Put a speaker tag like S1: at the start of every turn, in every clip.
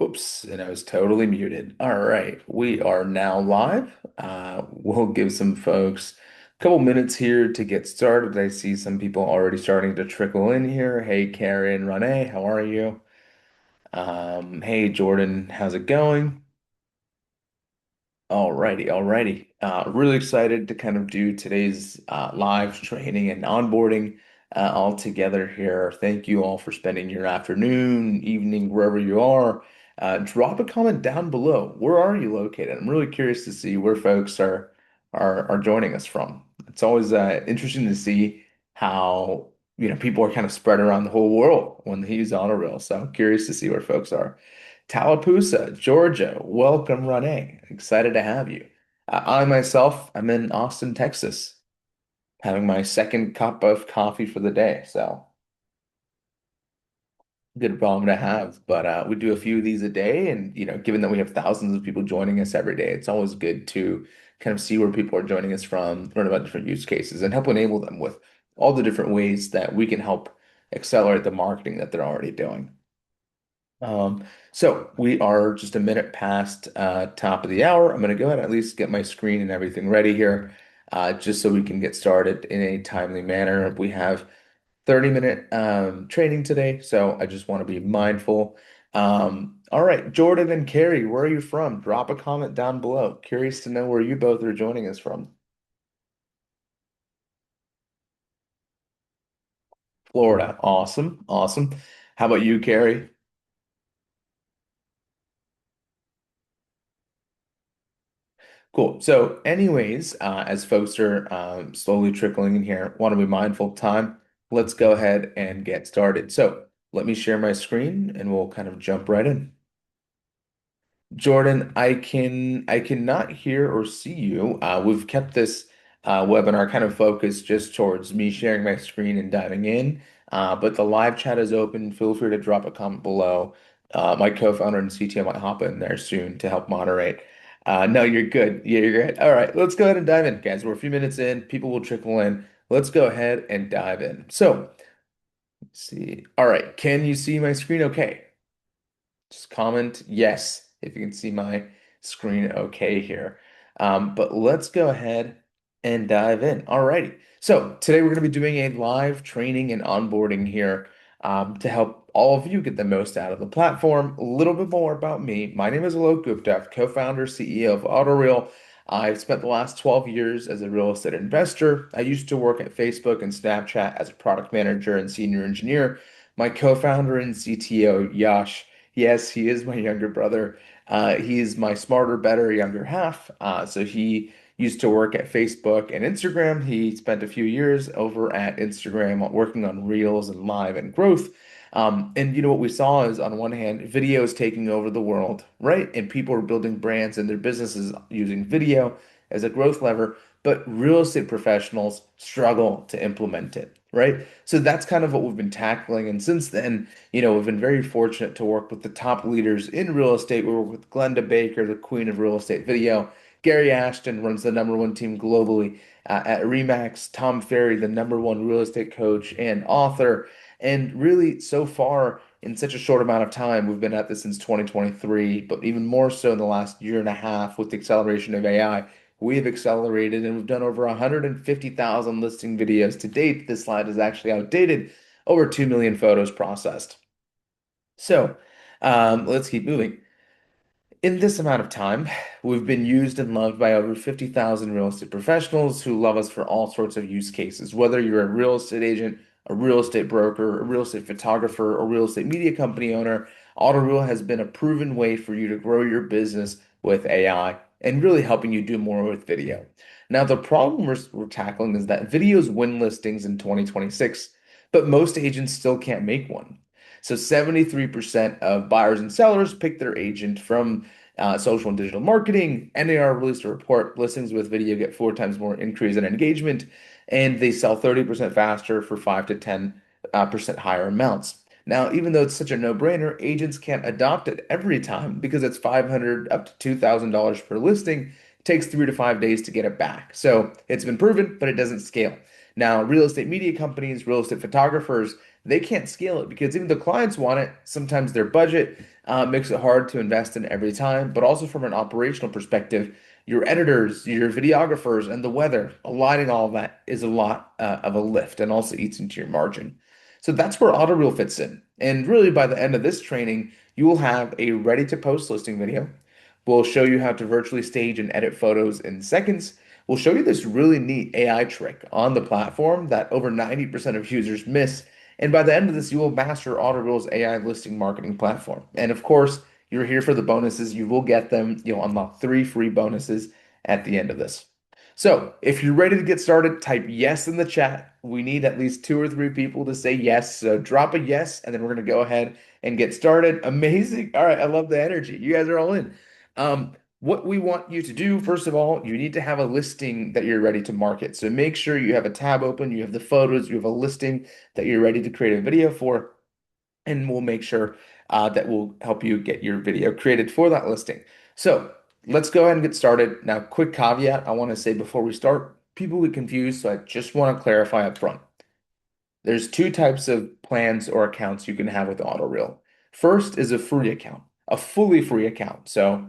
S1: Whoops, and I was totally muted. All right, we are now live. We'll give some folks a couple minutes here to get started. I see some people already starting to trickle in here. Hey, Karen, Renee, how are you? Hey, Jordan, how's it going? Alrighty, alrighty. Really excited to kind of do today's live training and onboarding all together here. Thank you all for spending your afternoon, evening, wherever you are. Drop a comment down below. Where are you located? I'm really curious to see where folks are joining us from. It's always interesting to see how people are kind of spread around the whole world when they use AutoReel. So I'm curious to see where folks are. Tallapoosa, Georgia. Welcome, Renee. Excited to have you. I myself, I'm in Austin, Texas, having my second cup of coffee for the day. So good problem to have. But we do a few of these a day, and given that we have thousands of people joining us every day, it's always good to kind of see where people are joining us from, learn about different use cases, and help enable them with all the different ways that we can help accelerate the marketing that they're already doing. So we are just a minute past top of the hour. I'm going to go ahead and at least get my screen and everything ready here, just so we can get started in a timely manner. We have 30-minute training today, so I just want to be mindful. All right, Jordan and Carrie, where are you from? Drop a comment down below. Curious to know where you both are joining us from. Florida. Awesome, awesome. How about you, Carrie? Cool. So, anyways, as folks are slowly trickling in here, want to be mindful of time. Let's go ahead and get started. So, let me share my screen and we'll kind of jump right in. Jordan, I cannot hear or see you. We've kept this webinar kind of focused just towards me sharing my screen and diving in. But the live chat is open. Feel free to drop a comment below. My co-founder and CTO might hop in there soon to help moderate. No, you're good. Yeah, you're good. All right, let's go ahead and dive in, guys. We're a few minutes in. People will trickle in. Let's go ahead and dive in. So, let's see. All right, can you see my screen okay? Just comment yes if you can see my screen okay here. But let's go ahead and dive in. Alrighty. So today we're going to be doing a live training and onboarding here to help all of you get the most out of the platform. A little bit more about me. My name is Alok Gupta, co-founder, CEO of AutoReel. I've spent the last 12 years as a real estate investor. I used to work at Facebook and Snapchat as a product manager and senior engineer. My co-founder and CTO, Yash, yes, he is my younger brother. He's my smarter, better younger half. So he used to work at Facebook and Instagram. He spent a few years over at Instagram working on Reels and Live and growth. And what we saw is on one hand, video is taking over the world, right? And people are building brands and their businesses using video as a growth lever, but real estate professionals struggle to implement it, right? So that's kind of what we've been tackling. And since then, we've been very fortunate to work with the top leaders in real estate. We work with Glenda Baker, the queen of real estate video. Gary Ashton runs the number one team globally at Remax. Tom Ferry, the number one real estate coach and author. And really, so far, in such a short amount of time, we've been at this since 2023, but even more so in the last year and a half with the acceleration of AI. We have accelerated and we've done over 150,000 listing videos to date. This slide is actually outdated, over 2 million photos processed. So let's keep moving. In this amount of time, we've been used and loved by over 50,000 real estate professionals who love us for all sorts of use cases. Whether you're a real estate agent, a real estate broker, a real estate photographer, or real estate media company owner, AutoReel has been a proven way for you to grow your business with AI and really helping you do more with video. Now, the problem we're tackling is that videos win listings in 2026, but most agents still can't make one. So 73% of buyers and sellers pick their agent from social and digital marketing. NAR released a report, listings with video get 4 times more increase in engagement, and they sell 30% faster for 5 to 10% higher amounts. Now, even though it's such a no-brainer, agents can't adopt it every time because it's 500 up to $2,000 per listing. It takes 3 to 5 days to get it back. So it's been proven, but it doesn't scale. Now, real estate media companies, real estate photographers, they can't scale it because even the clients want it. Sometimes their budget makes it hard to invest in every time, but also from an operational perspective, your editors, your videographers, and the weather, aligning all of that is a lot of a lift and also eats into your margin. So that's where AutoReel fits in. And really, by the end of this training, you will have a ready to post listing video. We'll show you how to virtually stage and edit photos in seconds. We'll show you this really neat AI trick on the platform that over 90% of users miss. And by the end of this, you will master AutoReel's AI listing marketing platform. And of course, you're here for the bonuses. You will get them. You'll unlock 3 free bonuses at the end of this. So if you're ready to get started, type yes in the chat. We need at least 2 or 3 people to say yes. So drop a yes, and then we're going to go ahead and get started. Amazing. All right. I love the energy. You guys are all in. What we want you to do, first of all, you need to have a listing that you're ready to market. So make sure you have a tab open, you have the photos, you have a listing that you're ready to create a video for, and we'll make sure that will help you get your video created for that listing. So let's go ahead and get started. Now, quick caveat I want to say before we start, people get confused, so I just want to clarify up front. There's 2 types of plans or accounts you can have with AutoReel. First is a free account, a fully free account. So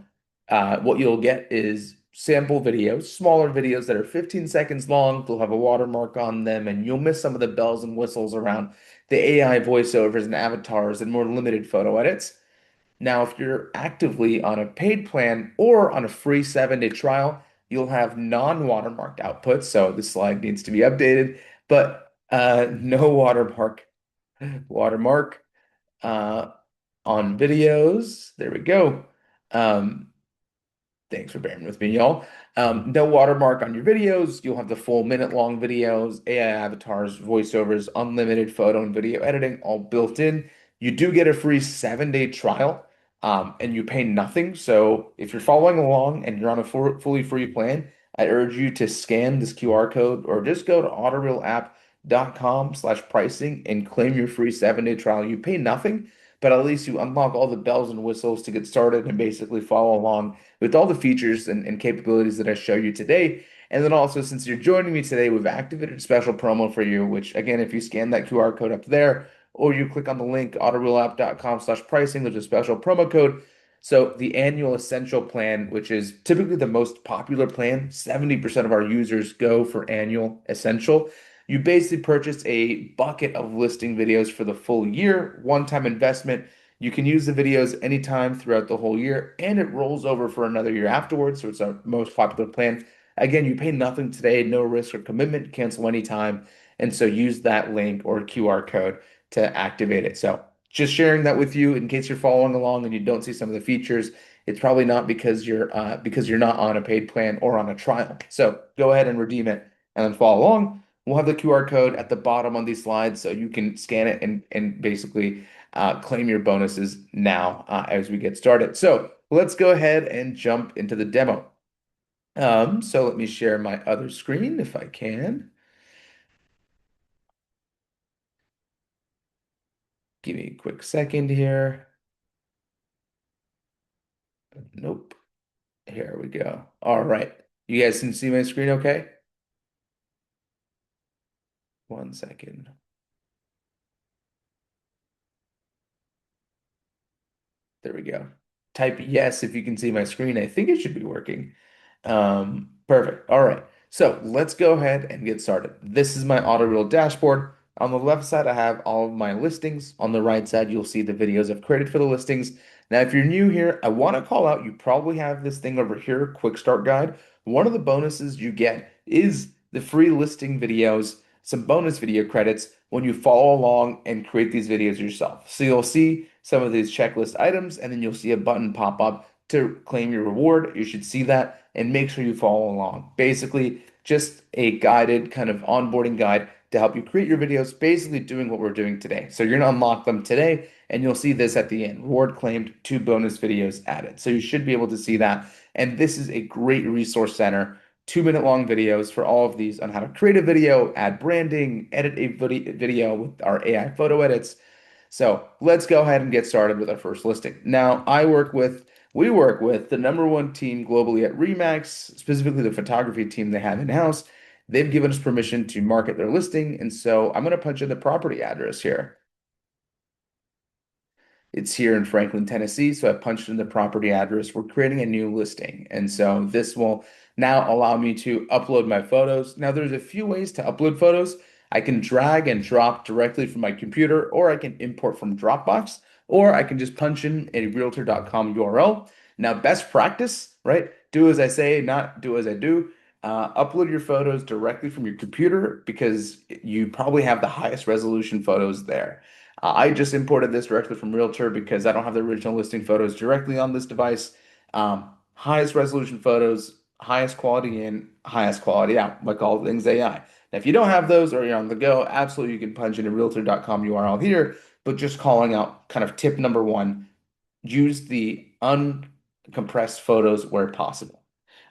S1: what you'll get is sample videos, smaller videos that are 15 seconds long. They'll have a watermark on them, and you'll miss some of the bells and whistles around the AI voiceovers and avatars and more limited photo edits. Now, if you're actively on a paid plan or on a free 7-day trial, you'll have non-watermarked outputs. So the slide needs to be updated, but no watermark uh, on videos. There we go. Um, Thanks for bearing with me, y'all. No watermark on your videos. You'll have the full minute-long videos, AI avatars, voiceovers, unlimited photo and video editing, all built in. You do get a free 7-day trial, and you pay nothing. So if you're following along and you're on a fully free plan, I urge you to scan this QR code or just go to autoreelapp.com/pricing and claim your free 7-day trial. You pay nothing, but at least you unlock all the bells and whistles to get started and basically follow along with all the features and capabilities that I show you today. And then also, since you're joining me today, we've activated a special promo for you, which again, if you scan that QR code up there, or you click on the link autoreelapp.com/pricing, there's a special promo code. So the annual essential plan, which is typically the most popular plan, 70% of our users go for annual essential. You basically purchase a bucket of listing videos for the full year, one-time investment. You can use the videos anytime throughout the whole year, and it rolls over for another year afterwards. So it's our most popular plan. Again, you pay nothing today, no risk or commitment, cancel anytime. And so use that link or QR code to activate it. So just sharing that with you in case you're following along and you don't see some of the features. It's probably not because you're not on a paid plan or on a trial. So go ahead and redeem it and then follow along. We'll have the QR code at the bottom on these slides so you can scan it and basically claim your bonuses now as we get started. So let's go ahead and jump into the demo. So let me share my other screen if I can. Give me a quick second here. Nope. Here we go. All right. You guys can see my screen okay? One second. There we go. Type yes if you can see my screen. I think it should be working. Perfect. All right. So let's go ahead and get started. This is my AutoReel dashboard. On the left side, I have all of my listings. On the right side, you'll see the videos I've created for the listings. Now, if you're new here, I want to call out, you probably have this thing over here, quick start guide. One of the bonuses you get is the free listing videos, some bonus video credits when you follow along and create these videos yourself. So you'll see some of these checklist items, and then you'll see a button pop up to claim your reward. You should see that and make sure you follow along. Basically, just a guided kind of onboarding guide to help you create your videos, basically doing what we're doing today. So you're going to unlock them today, and you'll see this at the end. Reward claimed, 2 bonus videos added. So you should be able to see that. And this is a great resource center, 2-minute long videos for all of these on how to create a video, add branding, edit a video with our AI photo edits. So let's go ahead and get started with our first listing. Now, we work with the #1 team globally at Remax, specifically the photography team they have in-house. They've given us permission to market their listing, and so I'm going to punch in the property address here. It's here in Franklin, Tennessee. So I punched in the property address. We're creating a new listing. And so this will now allow me to upload my photos. Now, there's a few ways to upload photos. I can drag and drop directly from my computer, or I can import from Dropbox, or I can just punch in a realtor.com URL. Now, best practice, right? Do as I say, not do as I do. Upload your photos directly from your computer because you probably have the highest resolution photos there. I just imported this directly from Realtor because I don't have the original listing photos directly on this device. Highest resolution photos, highest quality in, highest quality out, like all things AI. Now, if you don't have those or you're on the go, absolutely you can punch in a realtor.com URL here, but just calling out kind of tip number one, use the uncompressed photos where possible.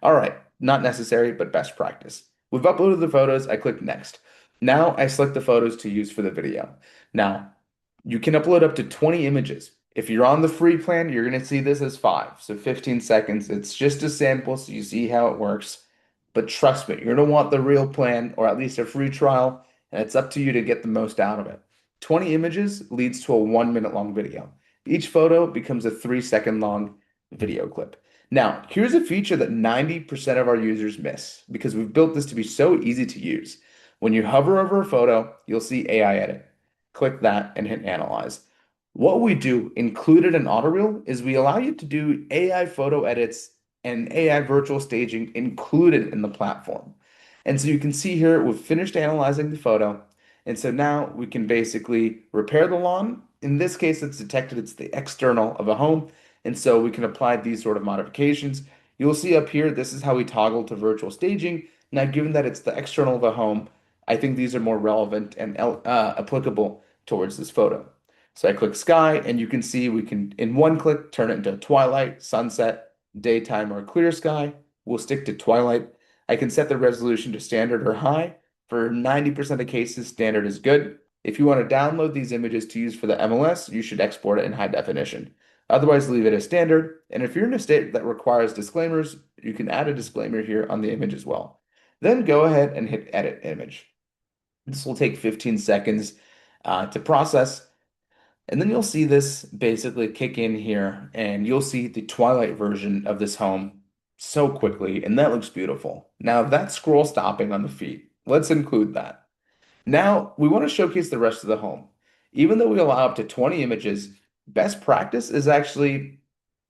S1: All right, not necessary, but best practice. We've uploaded the photos. I click next. Now I select the photos to use for the video. Now, you can upload up to 20 images. If you're on the free plan, you're going to see this as five. So 15 seconds. It's just a sample so you see how it works. But trust me, you're going to want the real plan or at least a free trial, and it's up to you to get the most out of it. 20 images leads to a 1 minute long video. Each photo becomes a 3 second long video clip. Now, here's a feature that 90% of our users miss because we've built this to be so easy to use. When you hover over a photo, you'll see AI edit. Click that and hit analyze. What we do included in AutoReel is we allow you to do AI photo edits and AI virtual staging included in the platform. And so you can see here we've finished analyzing the photo. And so now we can basically repair the lawn. In this case, it's detected it's the external of a home. And so we can apply these sort of modifications. You'll see up here, this is how we toggle to virtual staging. Now, given that it's the external of a home, I think these are more relevant and applicable towards this photo. So I click sky, and you can see we can, in one click, turn it into twilight, sunset, daytime, or clear sky. We'll stick to twilight. I can set the resolution to standard or high. For 90% of cases, standard is good. If you want to download these images to use for the MLS, you should export it in high definition. Otherwise, leave it as standard. And if you're in a state that requires disclaimers, you can add a disclaimer here on the image as well. Then go ahead and hit edit image. This will take 15 seconds to process. And then you'll see this basically kick in here, and you'll see the twilight version of this home so quickly, and that looks beautiful. Now, that's scroll stopping on the feed. Let's include that. Now, we want to showcase the rest of the home. Even though we allow up to 20 images, best practice is actually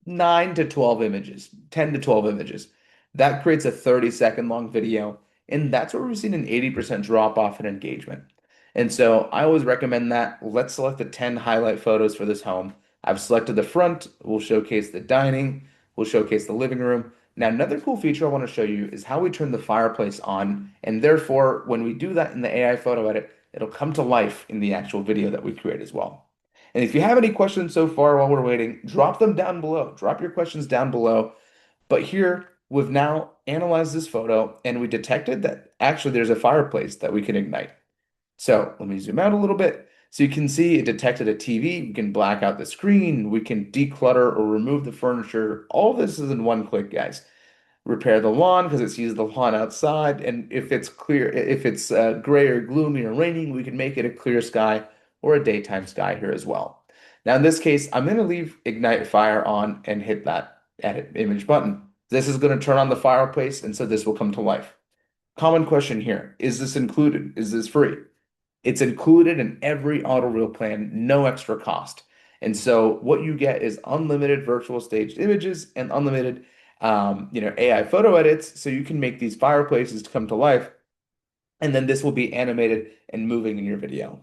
S1: 9 to 12 images, 10 to 12 images. That creates a 30-second long video, and that's where we've seen an 80% drop off in engagement. And so I always recommend that. Let's select the 10 highlight photos for this home. I've selected the front, we'll showcase the dining, we'll showcase the living room. Now, another cool feature I want to show you is how we turn the fireplace on, and therefore, when we do that in the AI photo edit, it'll come to life in the actual video that we create as well. And if you have any questions so far while we're waiting, drop them down below. Drop your questions down below. But here, we've now analyzed this photo, and we detected that actually there's a fireplace that we can ignite. So let me zoom out a little bit. So you can see it detected a TV. We can black out the screen. We can declutter or remove the furniture. All this is in one click, guys. Repair the lawn because it sees the lawn outside. And if it's clear, if it's gray or gloomy or raining, we can make it a clear sky or a daytime sky here as well. Now in this case, I'm going to leave Ignite Fire on and hit that edit image button. This is going to turn on the fireplace, and so this will come to life. Common question here, is this included? Is this free? It's included in every AutoReel plan, no extra cost. And so what you get is unlimited virtual staged images and unlimited AI photo edits, so you can make these fireplaces to come to life. And then this will be animated and moving in your video.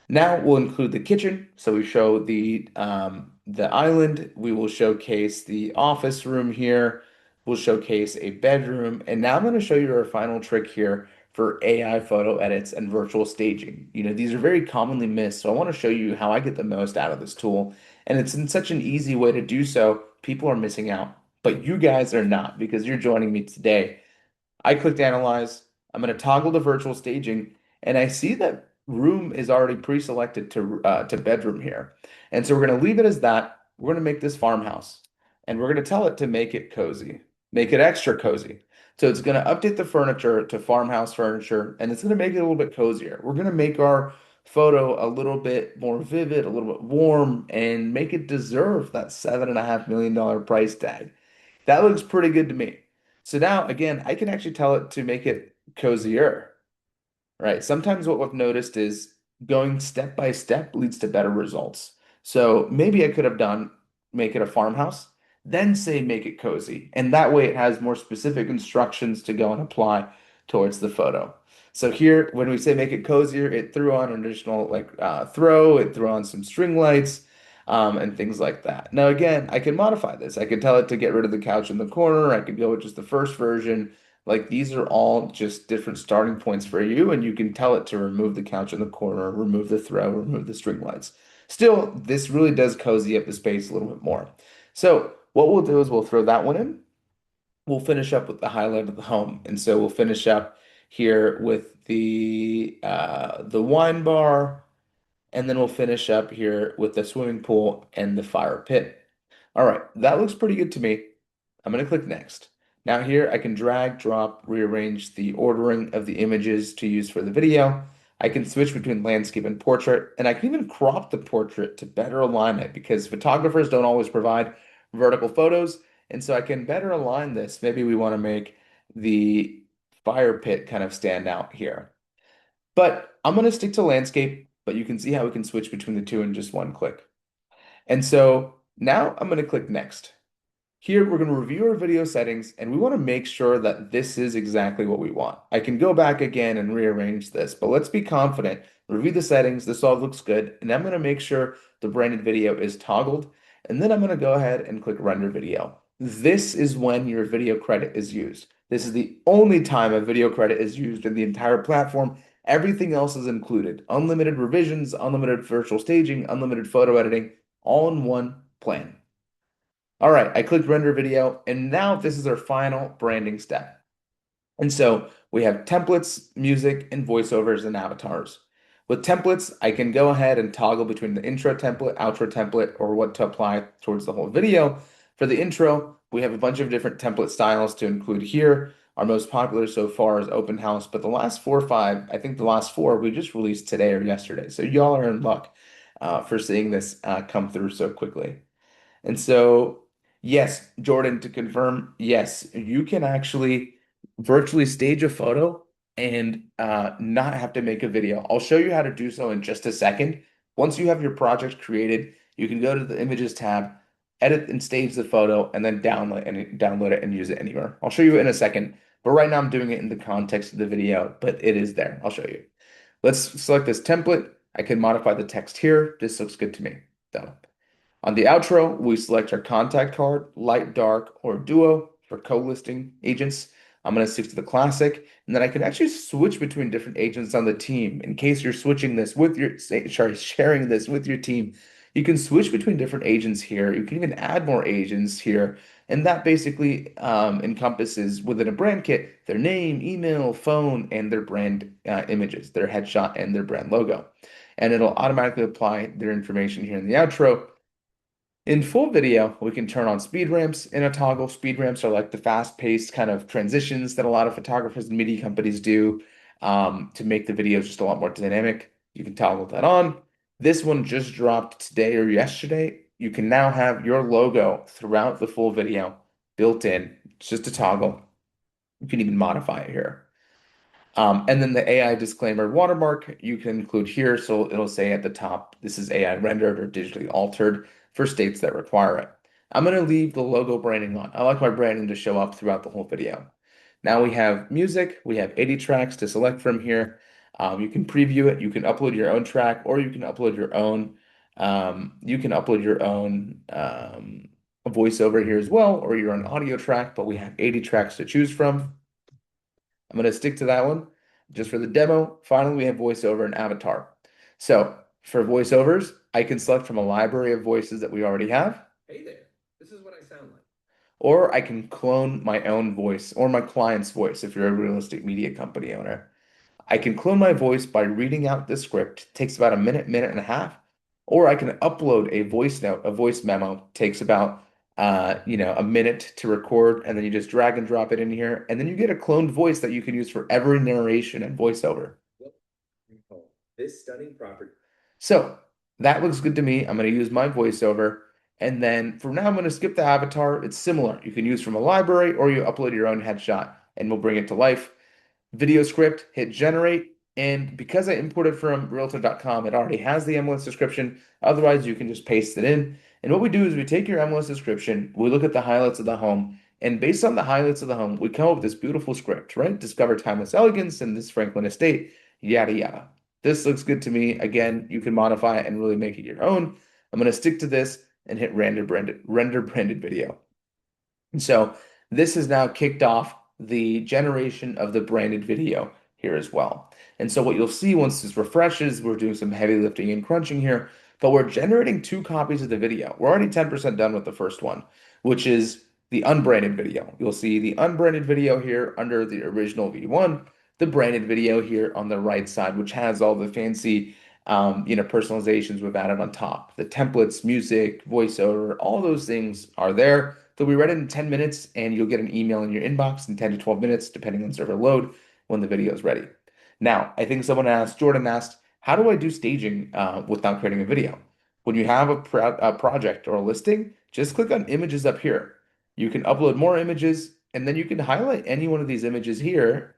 S1: Now we'll include the kitchen. So we show the island. We will showcase the office room here. We'll showcase a bedroom. And now I'm going to show you our final trick here for AI photo edits and virtual staging. These are very commonly missed. So I want to show you how I get the most out of this tool. And it's in such an easy way to do so. People are missing out, but you guys are not because you're joining me today. I clicked analyze. I'm going to toggle to virtual staging, and I see that room is already pre-selected to bedroom here. And so we're going to leave it as that. We're going to make this farmhouse, and we're going to tell it to make it cozy, make it extra cozy. So it's going to update the furniture to farmhouse furniture, and it's going to make it a little bit cozier. We're going to make our photo a little bit more vivid, a little bit warm, and make it deserve that $7.5 million price tag. That looks pretty good to me. So now, again, I can actually tell it to make it cozier. Right. Sometimes what we've noticed is going step by step leads to better results. So maybe I could have done make it a farmhouse, then say make it cozy. And that way it has more specific instructions to go and apply towards the photo. So here, when we say make it cozier, it threw on an additional it threw on some string lights, and things like that. Now, again, I can modify this. I could tell it to get rid of the couch in the corner. I could go with just the first version. Like these are all just different starting points for you, and you can tell it to remove the couch in the corner, remove the throw, remove the string lights. Still, this really does cozy up the space a little bit more. So what we'll do is we'll throw that one in. We'll finish up with the highlight of the home. And so we'll finish up here with the wine bar, and then we'll finish up here with the swimming pool and the fire pit. All right, that looks pretty good to me. I'm going to click next. Now here I can drag, drop, rearrange the ordering of the images to use for the video. I can switch between landscape and portrait, and I can even crop the portrait to better align it because photographers don't always provide vertical photos. And so I can better align this. Maybe we want to make the fire pit kind of stand out here. But I'm going to stick to landscape, but you can see how we can switch between the two in just one click. And so now I'm going to click next. Here, we're going to review our video settings, and we want to make sure that this is exactly what we want. I can go back again and rearrange this, but let's be confident. Review the settings. This all looks good. And I'm going to make sure the branded video is toggled. And then I'm going to go ahead and click render video. This is when your video credit is used. This is the only time a video credit is used in the entire platform. Everything else is included. Unlimited revisions, unlimited virtual staging, unlimited photo editing, all in one plan. All right, I clicked render video, and now this is our final branding step. And so we have templates, music, and voiceovers and avatars. With templates, I can go ahead and toggle between the intro template, outro template, or what to apply towards the whole video. For the intro, we have a bunch of different template styles to include here. Our most popular so far is Open House, but the last 4 or 5, I think the last four we just released today or yesterday. So y'all are in luck for seeing this come through so quickly. And so, yes, Jordan, to confirm, yes, you can actually virtually stage a photo and not have to make a video. I'll show you how to do so in just a second. Once you have your project created, you can go to the Images tab, edit and stage the photo, and then download it and use it anywhere. I'll show you in a second, but right now I'm doing it in the context of the video, but it is there. I'll show you. Let's select this template. I can modify the text here. This looks good to me, though. On the outro, we select our contact card, light, dark, or duo for co-listing agents. I'm going to stick to the classic, and then I can actually switch between different agents on the team. In case you're switching this with sharing this with your team, you can switch between different agents here. You can even add more agents here, and that basically encompasses within a brand kit their name, email, phone, and their brand images, their headshot, and their brand logo. And it'll automatically apply their information here in the outro. In full video, we can turn on speed ramps in a toggle. Speed ramps are like the fast-paced kind of transitions that a lot of photographers and media companies do to make the videos just a lot more dynamic. You can toggle that on. This one just dropped today or yesterday. You can now have your logo throughout the full video built in. It's just a toggle. You can even modify it here. And then the AI disclaimer watermark you can include here. So it'll say at the top, this is AI rendered or digitally altered for states that require it. I'm going to leave the logo branding on. I like my branding to show up throughout the whole video. Now we have music. We have 80 tracks to select from here. You can preview it. You can upload your own track, or you can upload your own. Voiceover here as well, or your own audio track. But we have 80 tracks to choose from. I'm going to stick to that one just for the demo. Finally, we have voiceover and avatar. So for voiceovers, I can select from a library of voices that we already have. Hey there, this is what I sound like. Or I can clone my own voice or my client's voice if you're a realistic media company owner. I can clone my voice by reading out the script. It takes about a minute, minute and a half. Or I can upload a voice note, a voice memo. It takes about a minute to record, and then you just drag and drop it in here, and then you get a cloned voice that you can use for every narration and voiceover. Yep. This stunning property. So that looks good to me. I'm going to use my voiceover. And then from now, I'm going to skip the avatar. It's similar. You can use from a library or you upload your own headshot and we'll bring it to life. Video script, hit generate. And because I imported from realtor.com, it already has the MLS description. Otherwise, you can just paste it in. And what we do is we take your MLS description, we look at the highlights of the home, and based on the highlights of the home, we come up with this beautiful script, right? Discover timeless elegance in this Franklin estate, yada yada. This looks good to me. Again, you can modify it and really make it your own. I'm going to stick to this and hit render branded video. And so this has now kicked off the generation of the branded video here as well. And so what you'll see once this refreshes, we're doing some heavy lifting and crunching here, but we're generating two copies of the video. We're already 10% done with the first one, which is the unbranded video. You'll see the unbranded video here under the original V1, the branded video here on the right side, which has all the fancy personalizations we've added on top. The templates, music, voiceover, all those things are there. They'll be ready in 10 minutes, and you'll get an email in your inbox in 10 to 12 minutes, depending on server load, when the video is ready. Now, I think Jordan asked, how do I do staging without creating a video? When you have a project or a listing, just click on images up here. You can upload more images, and then you can highlight any one of these images here,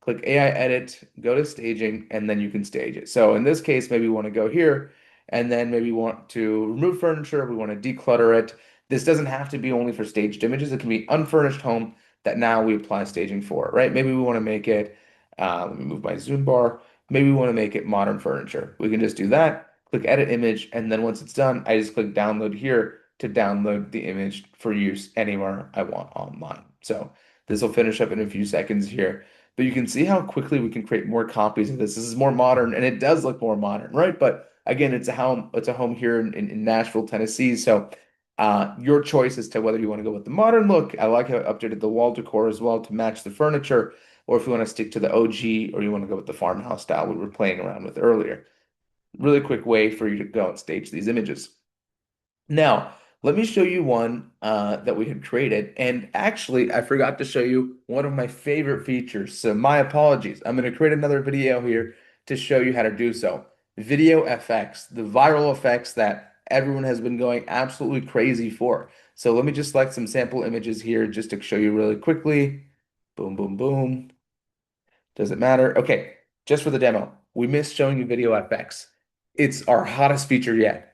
S1: click AI edit, go to staging, and then you can stage it. So in this case, maybe we want to go here, and then maybe we want to remove furniture, we want to declutter it. This doesn't have to be only for staged images. It can be unfurnished home that now we apply staging for, right? Maybe we want to make it, let me move my zoom bar. Maybe we want to make it modern furniture. We can just do that, click edit image, and then once it's done, I just click download here to download the image for use anywhere I want online. So this will finish up in a few seconds here. But you can see how quickly we can create more copies of this. This is more modern, and it does look more modern, right? But again, it's a home here in Nashville, Tennessee. So your choice as to whether you want to go with the modern look. I like how I updated the wall decor as well to match the furniture, or if you want to stick to the OG, or you want to go with the farmhouse style we were playing around with earlier. Really quick way for you to go and stage these images. Now, let me show you one that we had created. And actually, I forgot to show you one of my favorite features. So my apologies. I'm going to create another video here to show you how to do so. Video FX, the viral effects that everyone has been going absolutely crazy for. So let me just select some sample images here just to show you really quickly. Boom, boom, boom. Does it matter? Okay, just for the demo, we missed showing you video FX. It's our hottest feature yet.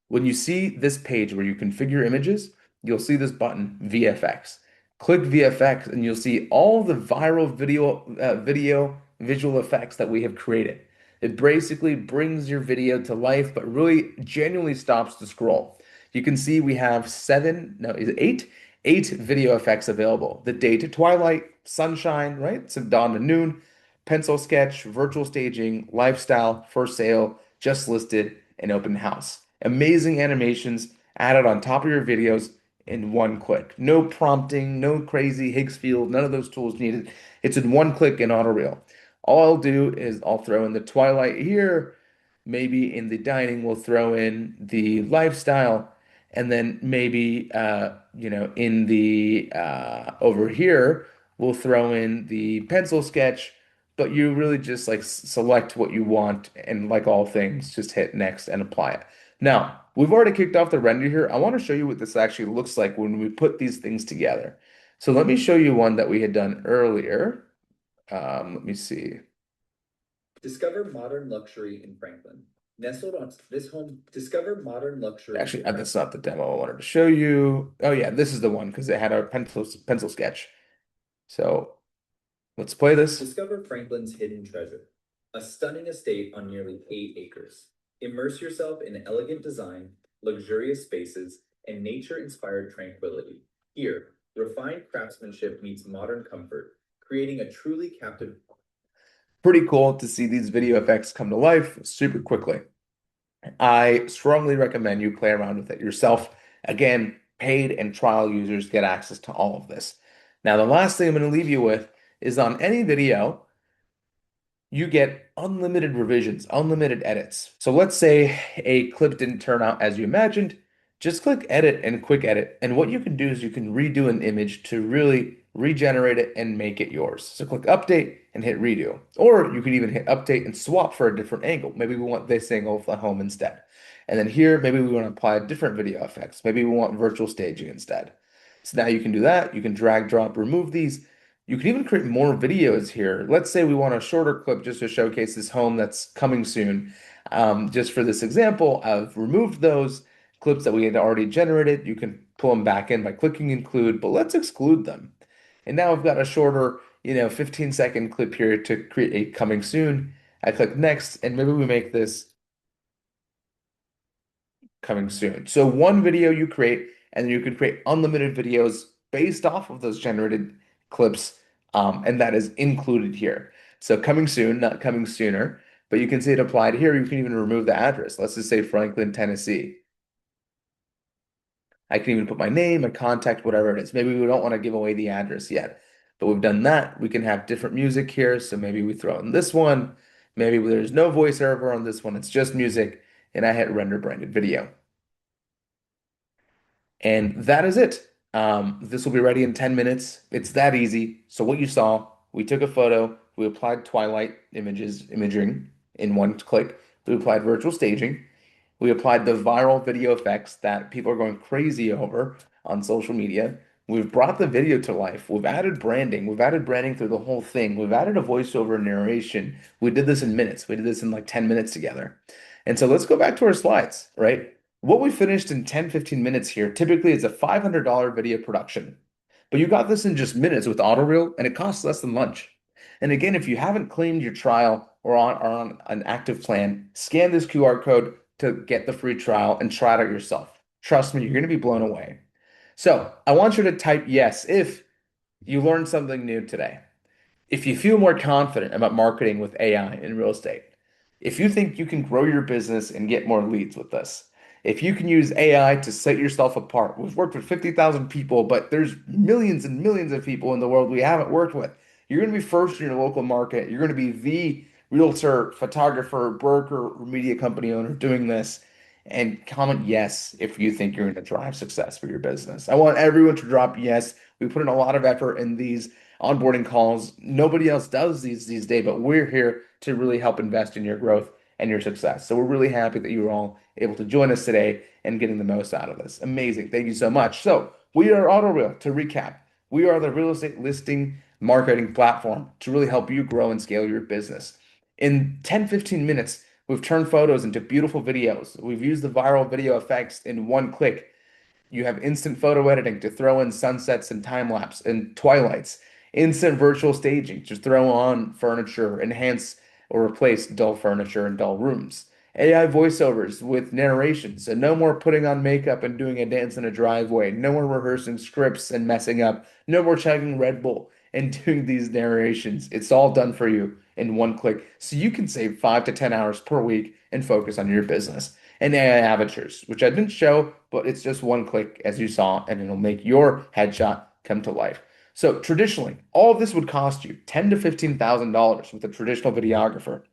S1: When you see this page where you configure images, you'll see this button, VFX. Click VFX and you'll see all the viral video visual effects that we have created. It basically brings your video to life, but really genuinely stops the scroll. You can see we have seven, no, is it eight? Eight video effects available. The day to twilight, sunshine, right? So dawn to noon, pencil sketch, virtual staging, lifestyle, for sale, just listed, and open house. Amazing animations added on top of your videos in one click. No prompting, no crazy Higgs field, none of those tools needed. It's in one click in AutoReel. All I'll do is I'll throw in the twilight here. Maybe in the dining, we'll throw in the lifestyle. And then maybe, in the over here, we'll throw in the pencil sketch, but you really just like select what you want and like all things, just hit next and apply it. Now, we've already kicked off the render here. I want to show you what this actually looks like when we put these things together. So let me show you one that we had done earlier. Let me see. Discover modern luxury in Franklin. Nestled on this home, discover modern luxury. Actually, that's not the demo I wanted to show you. Oh yeah, this is the one because it had a pencil sketch. So let's play this. Discover Franklin's hidden treasure, a stunning estate on nearly 8 acres. Immerse yourself in elegant design, luxurious spaces, and nature-inspired tranquility. Here, refined craftsmanship meets modern comfort, creating a truly captive. Pretty cool to see these video effects come to life super quickly. I strongly recommend you play around with it yourself. Again, paid and trial users get access to all of this. Now, the last thing I'm going to leave you with is on any video, you get unlimited revisions, unlimited edits. So let's say a clip didn't turn out as you imagined. just click edit and quick edit. And what you can do is you can redo an image to really regenerate it and make it yours. So click update and hit redo. Or you can even hit update and swap for a different angle. Maybe we want this angle of the home instead. And then here, maybe we want to apply different video effects. Maybe we want virtual staging instead. So now you can do that. You can drag, drop, remove these. You can even create more videos here. Let's say we want a shorter clip just to showcase this home that's coming soon. Just for this example, I've removed those clips that we had already generated. You can pull them back in by clicking include, but let's exclude them. And now I've got a shorter, 15-second clip here to create a coming soon. I click next, and maybe we make this coming soon. So one video you create, and then you can create unlimited videos based off of those generated clips, and that is included here. So coming soon, not coming sooner, but you can see it applied here. You can even remove the address. Let's just say Franklin, Tennessee. I can even put my name, my contact, whatever it is. Maybe we don't want to give away the address yet, but we've done that. We can have different music here. So maybe we throw in this one. Maybe there's no voiceover on this one. It's just music. And I hit render branded video. And that is it. This will be ready in 10 minutes. It's that easy. So what you saw, we took a photo, we applied twilight imaging in one click. We applied virtual staging. We applied the viral video effects that people are going crazy over on social media. We've brought the video to life. We've added branding. We've added branding through the whole thing. We've added a voiceover narration. We did this in minutes. We did this in like 10 minutes together. And so let's go back to our slides, right? What we finished in 10, 15 minutes here typically is a $500 video production. But you got this in just minutes with AutoReel, and it costs less than lunch. And again, if you haven't claimed your trial or on an active plan, scan this QR code to get the free trial and try it out yourself. Trust me, you're going to be blown away. So I want you to type yes if you learned something new today. If you feel more confident about marketing with AI in real estate, if you think you can grow your business and get more leads with this, if you can use AI to set yourself apart, we've worked with 50,000 people, but there's millions and millions of people in the world we haven't worked with. You're going to be first in your local market. You're going to be the realtor, photographer, broker, or media company owner doing this. And comment yes if you think you're going to drive success for your business. I want everyone to drop yes. We put in a lot of effort in these onboarding calls. Nobody else does these days, but we're here to really help invest in your growth and your success. So we're really happy that you were all able to join us today and getting the most out of this. Amazing. Thank you so much. So we are AutoReel. To recap, we are the real estate listing marketing platform to really help you grow and scale your business. In 10, 15 minutes, we've turned photos into beautiful videos. We've used the viral video effects in one click. You have instant photo editing to throw in sunsets and time lapse and twilights, instant virtual staging to throw on furniture, enhance or replace dull furniture and dull rooms. AI voiceovers with narration, so no more putting on makeup and doing a dance in a driveway, no more rehearsing scripts and messing up, no more chugging Red Bull and doing these narrations. It's all done for you in one click, so you can save 5 to 10 hours per week and focus on your business and AI avatars, which I didn't show, but it's just one click as you saw, and it'll make your headshot come to life. So traditionally, all of this would cost you $10,000 to $15,000 with a traditional videographer.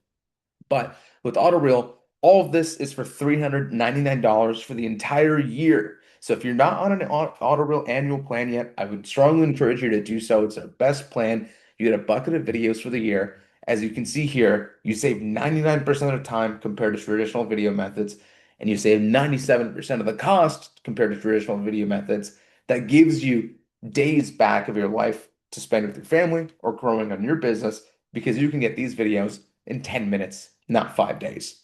S1: But with AutoReel, all of this is for $399 for the entire year. So if you're not on an AutoReel annual plan yet, I would strongly encourage you to do so. It's our best plan. You get a bucket of videos for the year. As you can see here, you save 99% of the time compared to traditional video methods, and you save 97% of the cost compared to traditional video methods. That gives you days back of your life to spend with your family or growing on your business because you can get these videos in 10 minutes, not 5 days.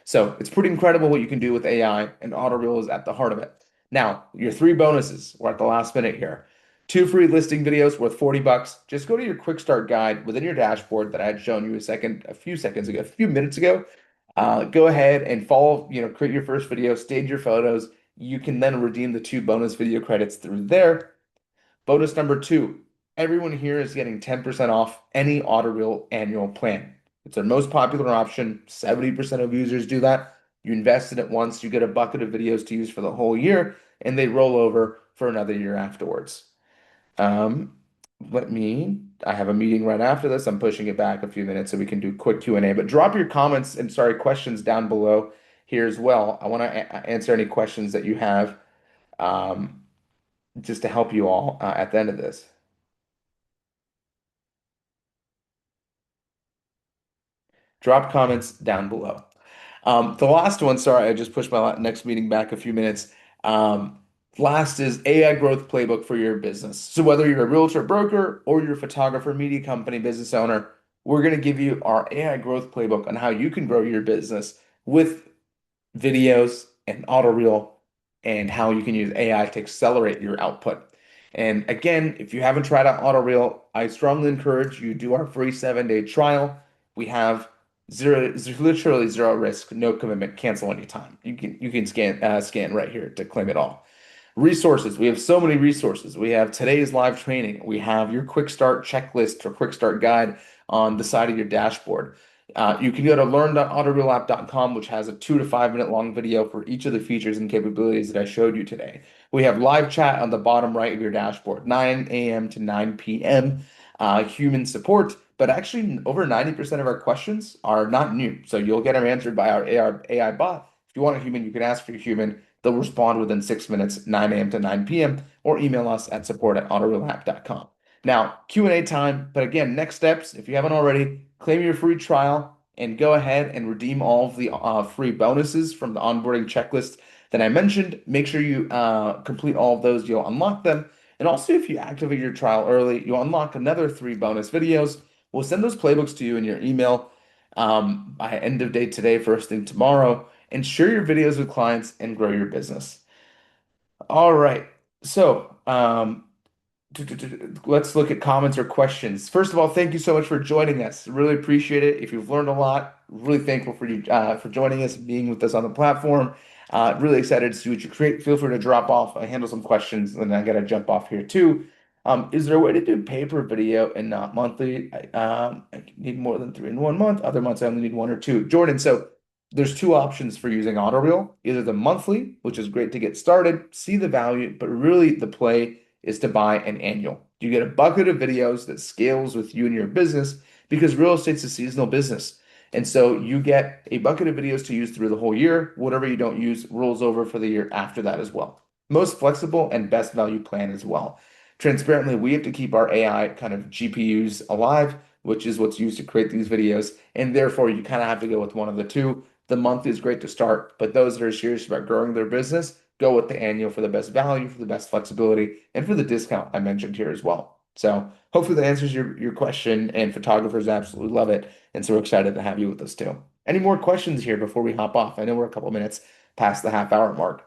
S1: So it's pretty incredible what you can do with AI, and AutoReel is at the heart of it. Now, your three bonuses. We're at the last minute here. Two free listing videos worth 40 bucks. Just go to your quick start guide within your dashboard that I had shown you a few minutes ago. Go ahead and follow, create your first video, stage your photos. You can then redeem the two bonus video credits through there. Bonus number two, everyone here is getting 10% off any AutoReel annual plan. It's our most popular option. 70% of users do that. You invest in it once, you get a bucket of videos to use for the whole year, and they roll over for another year afterwards. Um, I have a meeting right after this. I'm pushing it back a few minutes so we can do quick Q&A, but drop your comments and sorry, questions down below here as well. I want to answer any questions that you have. um, just to help you all at the end of this. Drop comments down below. The last one, sorry, I just pushed my next meeting back a few minutes. Um, Last is AI growth playbook for your business. So whether you're a realtor broker or you're a photographer, media company, business owner, we're going to give you our AI growth playbook on how you can grow your business with videos and AutoReel and how you can use AI to accelerate your output. And again, if you haven't tried out AutoReel, I strongly encourage you do our free 7-day trial. We have literally zero risk, no commitment, cancel anytime. You can scan right here to claim it all. Resources. We have so many resources. We have today's live training. We have your quick start checklist or quick start guide on the side of your dashboard. You can go to learn.autoreelapp.com, which has a 2 to 5 minute long video for each of the features and capabilities that I showed you today. We have live chat on the bottom right of your dashboard, 9 a.m. to 9 p.m. Human support, but actually over 90% of our questions are not new. So you'll get them answered by our AI bot. If you want a human, you can ask for a human. They'll respond within 6 minutes, 9 a.m. to 9 p.m., or email us at support@autoreelapp.com. Now, Q&A time, but again, next steps, if you haven't already, claim your free trial and go ahead and redeem all of the free bonuses from the onboarding checklist that I mentioned. Make sure you complete all of those, you'll unlock them. And also, if you activate your trial early, you'll unlock another 3 bonus videos. We'll send those playbooks to you in your email by end of day today, first thing tomorrow, and share your videos with clients and grow your business. All right. So, let's look at comments or questions. First of all, thank you so much for joining us. Really appreciate it. If you've learned a lot, really thankful for you for joining us, being with us on the platform. Really excited to see what you create. Feel free to drop off. I handle some questions, and I got to jump off here too. Is there a way to do pay per video and not monthly? I need more than three in 1 month. Other months I only need one or two. Jordan, so there's two options for using AutoReel. Either the monthly, which is great to get started, see the value, but really the play is to buy an annual. You get a bucket of videos that scales with you and your business because real estate's a seasonal business. And so you get a bucket of videos to use through the whole year. Whatever you don't use rolls over for the year after that as well. Most flexible and best value plan as well. Transparently, we have to keep our AI kind of GPUs alive, which is what's used to create these videos. And therefore, you kind of have to go with one of the two. The month is great to start, but those that are serious about growing their business go with the annual for the best value, for the best flexibility, and for the discount I mentioned here as well. So hopefully that answers your question, and photographers absolutely love it. And so we're excited to have you with us too. Any more questions here before we hop off? I know we're a couple minutes past the half-hour mark.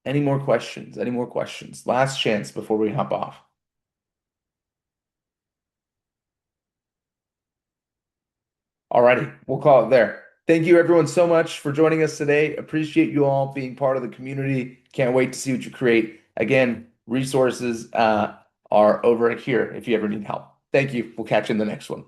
S1: Any more questions? Any more questions? Last chance before we hop off. Alrighty, we'll call it there. Thank you everyone so much for joining us today. Appreciate you all being part of the community. Can't wait to see what you create. Again, resources are over here if you ever need help. Thank you. We'll catch you in the next one.